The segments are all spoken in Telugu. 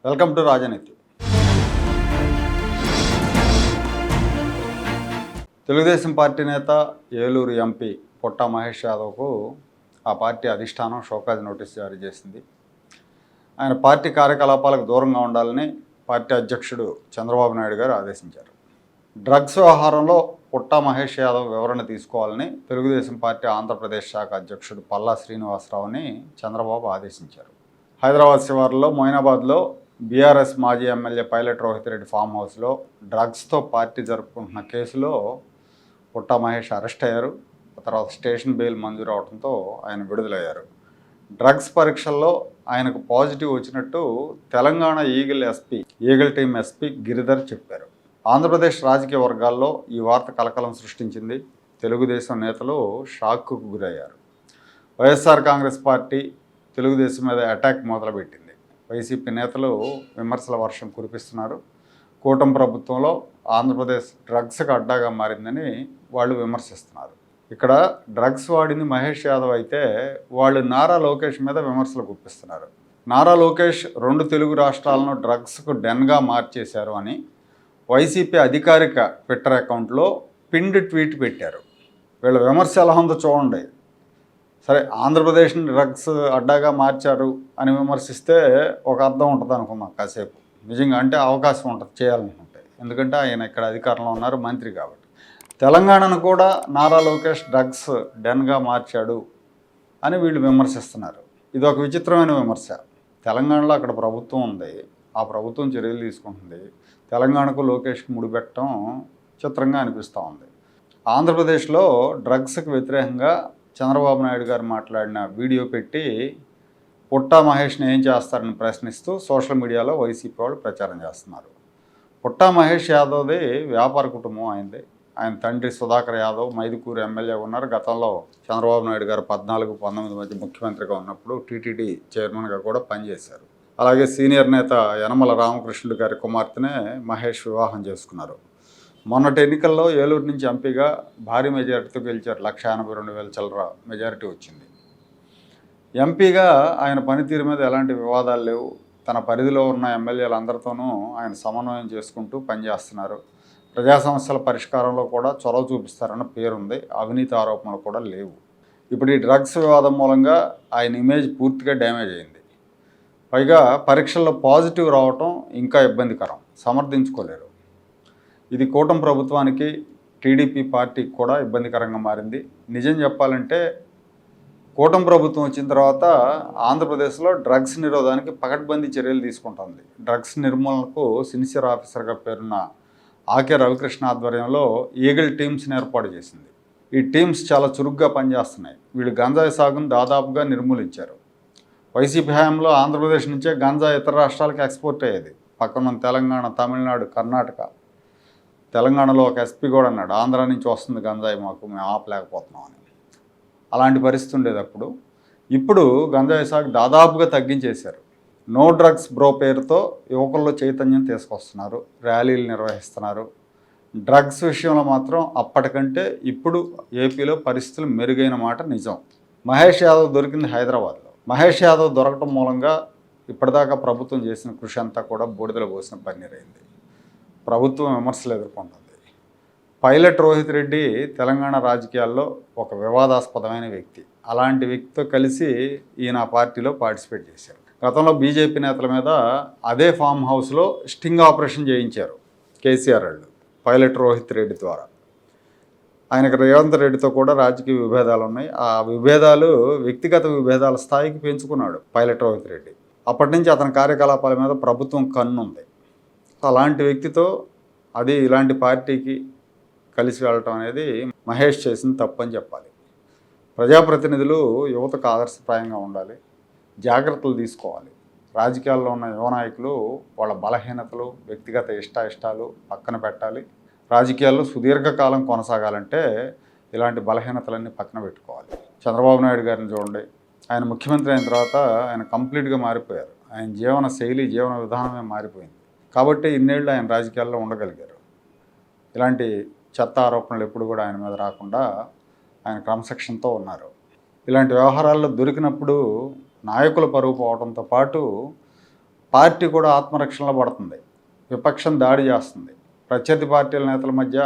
వెల్కమ్ టు రాజనీతి. తెలుగుదేశం పార్టీ నేత ఏలూరు ఎంపీ పుట్టా మహేష్ యాదవ్కు ఆ పార్టీ అధిష్టానం షోకాజ్ నోటీస్ జారీ చేసింది. ఆయన పార్టీ కార్యకలాపాలకు దూరంగా ఉండాలని పార్టీ అధ్యక్షుడు చంద్రబాబు నాయుడు గారు ఆదేశించారు. డ్రగ్స్ వ్యవహారంలో పుట్టా మహేష్ యాదవ్ వివరణ తీసుకోవాలని తెలుగుదేశం పార్టీ ఆంధ్రప్రదేశ్ శాఖ అధ్యక్షుడు పల్లా శ్రీనివాసరావుని చంద్రబాబు ఆదేశించారు. హైదరాబాద్ శివార్లో మొయినాబాద్లో బీఆర్ఎస్ మాజీ MLA pilot Rohith Reddy farm హౌస్లో డ్రగ్స్తో పార్టీ జరుపుకుంటున్న కేసులో పుట్టా మహేష్ అరెస్ట్ అయ్యారు. తర్వాత స్టేషన్ బెయిల్ మంజూరు అవడంతో ఆయన విడుదలయ్యారు. డ్రగ్స్ పరీక్షల్లో ఆయనకు పాజిటివ్ వచ్చినట్టు Telangana eagle team SP Giridhar చెప్పారు. ఆంధ్రప్రదేశ్ రాజకీయ వర్గాల్లో ఈ వార్త కలకలం సృష్టించింది. తెలుగుదేశం నేతలు షాక్కు గురయ్యారు. వైఎస్ఆర్ కాంగ్రెస్ పార్టీ తెలుగుదేశం మీద అటాక్ మొదలుపెట్టింది. వైసీపీ నేతలు విమర్శల వర్షం కురిపిస్తున్నారు. కూటమి ప్రభుత్వంలో ఆంధ్రప్రదేశ్ డ్రగ్స్కి అడ్డాగా మారిందని వాళ్ళు విమర్శిస్తున్నారు. ఇక్కడ డ్రగ్స్ వాడింది మహేష్ యాదవ్ అయితే వాళ్ళు నారా లోకేష్ మీద విమర్శలు గుప్పిస్తున్నారు. నారా లోకేష్ 2 తెలుగు రాష్ట్రాలను డ్రగ్స్కు డెన్గా మార్చేశారు అని వైసీపీ అధికారిక ట్విట్టర్ అకౌంట్లో పిన్డ్ ట్వీట్ పెట్టారు. వీళ్ళ విమర్శ ఎలా ఉందో చూడండి. సరే, ఆంధ్రప్రదేశ్ని డ్రగ్స్ అడ్డాగా మార్చారు అని విమర్శిస్తే ఒక అర్థం ఉంటుంది అనుకుందాం కాసేపు. నిజంగా అంటే అవకాశం ఉంటుంది చేయాలనుకుంటే, ఎందుకంటే ఆయన ఇక్కడ అధికారంలో ఉన్నారు, మంత్రి కాబట్టి. తెలంగాణను కూడా నారా లోకేష్ డ్రగ్స్ డెన్గా మార్చాడు అని వీళ్ళు విమర్శిస్తున్నారు. ఇది ఒక విచిత్రమైన విమర్శ. తెలంగాణలో అక్కడ ప్రభుత్వం ఉంది, ఆ ప్రభుత్వం చర్యలు తీసుకుంటుంది. తెలంగాణకు లోకేష్కి ముడిపెట్టడం చిత్రంగా అనిపిస్తూ ఉంది. ఆంధ్రప్రదేశ్లో డ్రగ్స్కి వ్యతిరేకంగా చంద్రబాబు నాయుడు గారు మాట్లాడిన వీడియో పెట్టి పుట్టా మహేష్ని ఏం చేస్తారని ప్రశ్నిస్తూ సోషల్ మీడియాలో వైసీపీ వాళ్ళు ప్రచారం చేస్తున్నారు. పుట్టా మహేష్ యాదవ్ది వ్యాపార కుటుంబం అయింది. ఆయన తండ్రి సుధాకర్ యాదవ్ మైదుకూరు ఎమ్మెల్యే ఉన్నారు. గతంలో చంద్రబాబు నాయుడు గారు 14-19 మధ్య ముఖ్యమంత్రిగా ఉన్నప్పుడు టీటీడీ చైర్మన్గా కూడా పనిచేశారు. అలాగే సీనియర్ నేత యనమల రామకృష్ణుడు గారి కుమార్తెనే మహేష్ వివాహం చేసుకున్నారు. మొన్నటి ఎన్నికల్లో ఏలూరు నుంచి ఎంపీగా భారీ మెజారిటీతో గెలిచారు. 1,82,000 చిల్లర మెజారిటీ వచ్చింది. ఎంపీగా ఆయన పనితీరు మీద ఎలాంటి వివాదాలు లేవు. తన పరిధిలో ఉన్న ఎమ్మెల్యేలందరితోనూ ఆయన సమన్వయం చేసుకుంటూ పనిచేస్తున్నారు. ప్రజా సమస్యల పరిష్కారంలో కూడా చొరవ చూపిస్తారన్న పేరుంది. అవినీతి ఆరోపణలు కూడా లేవు. ఇప్పుడు ఈ డ్రగ్స్ వివాదం మూలంగా ఆయన ఇమేజ్ పూర్తిగా డ్యామేజ్ అయింది. పైగా పరీక్షల్లో పాజిటివ్ రావటం ఇంకా ఇబ్బందికరం, సమర్థించుకోలేరు. ఇది కూటమి ప్రభుత్వానికి, టీడీపీ పార్టీకి కూడా ఇబ్బందికరంగా మారింది. నిజం చెప్పాలంటే కూటమి ప్రభుత్వం వచ్చిన తర్వాత ఆంధ్రప్రదేశ్లో డ్రగ్స్ నిరోధానికి పకడ్బందీ చర్యలు తీసుకుంటుంది. డ్రగ్స్ నిర్మూలనకు సిన్సియర్ ఆఫీసర్గా పేరున్న ఆకే రవికృష్ణ ఆధ్వర్యంలో ఈగల్ టీమ్స్ని ఏర్పాటు చేసింది. ఈ టీమ్స్ చాలా చురుగ్గా పనిచేస్తున్నాయి. వీళ్ళు గంజాయి సాగును దాదాపుగా నిర్మూలించారు. వైసీపీ హయాంలో ఆంధ్రప్రదేశ్ నుంచే గంజా ఇతర రాష్ట్రాలకు ఎక్స్పోర్ట్ అయ్యేది. పక్కన తెలంగాణ, తమిళనాడు, కర్ణాటక. తెలంగాణలో ఒక ఎస్పీ కూడా అన్నాడు, ఆంధ్ర నుంచి వస్తుంది గంజాయి, మేము ఆపలేకపోతున్నాం అని. అలాంటి పరిస్థితి ఉండేది అప్పుడు. ఇప్పుడు గంజాయి సాగు దాదాపుగా తగ్గించేశారు. నో డ్రగ్స్ బ్రో పేరుతో యువకుల్లో చైతన్యం తీసుకొస్తున్నారు, ర్యాలీలు నిర్వహిస్తున్నారు. డ్రగ్స్ విషయంలో మాత్రం అప్పటికంటే ఇప్పుడు ఏపీలో పరిస్థితులు మెరుగైన మాట నిజం. మహేష్ యాదవ్ దొరికింది హైదరాబాద్లో. మహేష్ యాదవ్ దొరకటం మూలంగా ఇప్పటిదాకా ప్రభుత్వం చేసిన కృషి అంతా కూడా బూడిదలో పోసిన పన్నీరైంది. ప్రభుత్వం విమర్శలు ఎదుర్కొంటుంది. పైలట్ రోహిత్ రెడ్డి తెలంగాణ రాజకీయాల్లో ఒక వివాదాస్పదమైన వ్యక్తి. అలాంటి వ్యక్తితో కలిసి ఈయన పార్టీలో పార్టిసిపేట్ చేశారు. గతంలో బీజేపీ నేతల మీద అదే ఫామ్ హౌస్లో స్టింగ్ ఆపరేషన్ చేయించారు కేసీఆర్ వాళ్ళు, పైలట్ రోహిత్ రెడ్డి ద్వారా. ఆయనకు రేవంత్ రెడ్డితో కూడా రాజకీయ విభేదాలు ఉన్నాయి. ఆ విభేదాలు వ్యక్తిగత విభేదాల స్థాయికి పెంచుకున్నాడు పైలట్ రోహిత్ రెడ్డి. అప్పటి నుంచి అతని కార్యకలాపాల మీద ప్రభుత్వం కన్నుంది. అలాంటి వ్యక్తితో అది ఇలాంటి పార్టీకి కలిసి వెళ్ళటం అనేది మహేష్ చేసిన తప్పని చెప్పాలి. ప్రజాప్రతినిధులు యువతకు ఆదర్శప్రాయంగా ఉండాలి, జాగ్రత్తలు తీసుకోవాలి. రాజకీయాల్లో ఉన్న యువ నాయకులు వాళ్ళ బలహీనతలు, వ్యక్తిగత ఇష్టాలు పక్కన పెట్టాలి. రాజకీయాల్లో సుదీర్ఘకాలం కొనసాగాలంటే ఇలాంటి బలహీనతలన్నీ పక్కన పెట్టుకోవాలి. చంద్రబాబు నాయుడు గారిని చూడండి, ఆయన ముఖ్యమంత్రి అయిన తర్వాత ఆయన కంప్లీట్గా మారిపోయారు. ఆయన జీవన శైలి, జీవన విధానమే మారిపోయింది. కాబట్టి ఇన్నేళ్ళు ఆయన రాజకీయాల్లో ఉండగలిగారు. ఇలాంటి చెత్త ఆరోపణలు ఎప్పుడు కూడా ఆయన మీద రాకుండా ఆయన క్రమశిక్షణతో ఉన్నారు. ఇలాంటి వ్యవహారాల్లో దొరికినప్పుడు నాయకుల పరువు పోవడంతో పాటు పార్టీ కూడా ఆత్మరక్షణలో పడుతుంది. విపక్షం దాడి చేస్తుంది. ప్రత్యర్థి పార్టీల నేతల మధ్య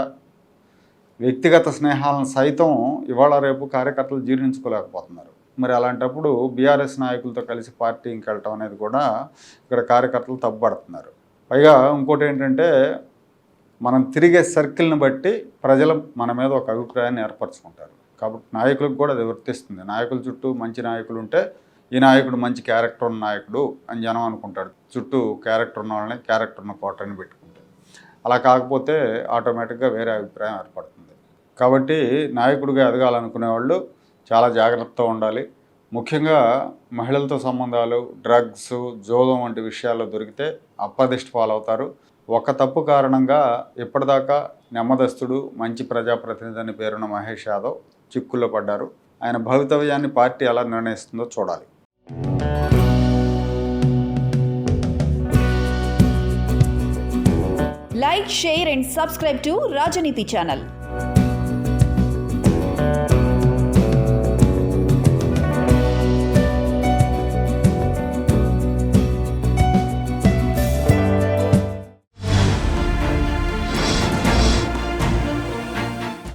వ్యక్తిగత స్నేహాలను సైతం ఇవాళ రేపు కార్యకర్తలు జీర్ణించుకోలేకపోతున్నారు. మరి అలాంటప్పుడు బీఆర్ఎస్ నాయకులతో కలిసి పార్టీ ఇంకెళ్ళటం అనేది కూడా ఇక్కడ కార్యకర్తలు తప్పుపడుతున్నారు. పైగా ఇంకోటి ఏంటంటే, మనం తిరిగే సర్కిల్ని బట్టి ప్రజలు మన మీద ఒక అభిప్రాయాన్ని ఏర్పరచుకుంటారు. కాబట్టి నాయకులకు కూడా అది వర్తిస్తుంది. నాయకుల చుట్టూ మంచి నాయకులు ఉంటే ఈ నాయకుడు మంచి క్యారెక్టర్ ఉన్న నాయకుడు అని జనం అనుకుంటాడు. చుట్టూ క్యారెక్టర్ ఉన్న వాళ్ళని, క్యారెక్టర్ ఉన్న కోటని పెట్టుకుంటారు. అలా కాకపోతే ఆటోమేటిక్గా వేరే అభిప్రాయం ఏర్పడుతుంది. కాబట్టి నాయకుడిగా ఎదగాలనుకునే వాళ్ళు చాలా జాగ్రత్తగా ఉండాలి. ముఖ్యంగా మహిళలతో సంబంధాలు, డ్రగ్స్, జోదం వంటి విషయాల్లో దొరికితే అప్రదిష్ట పాలవుతారు. ఒక తప్పు కారణంగా ఇప్పటిదాకా నెమ్మదస్తుడు, మంచి ప్రజాప్రతినిధి అని పేరున్న మహేష్ యాదవ్ చిక్కుల్లో పడ్డారు. ఆయన భవితవ్యాన్ని పార్టీ ఎలా నిర్ణయిస్తుందో చూడాలి. Like, share and subscribe to Rajaniti channel.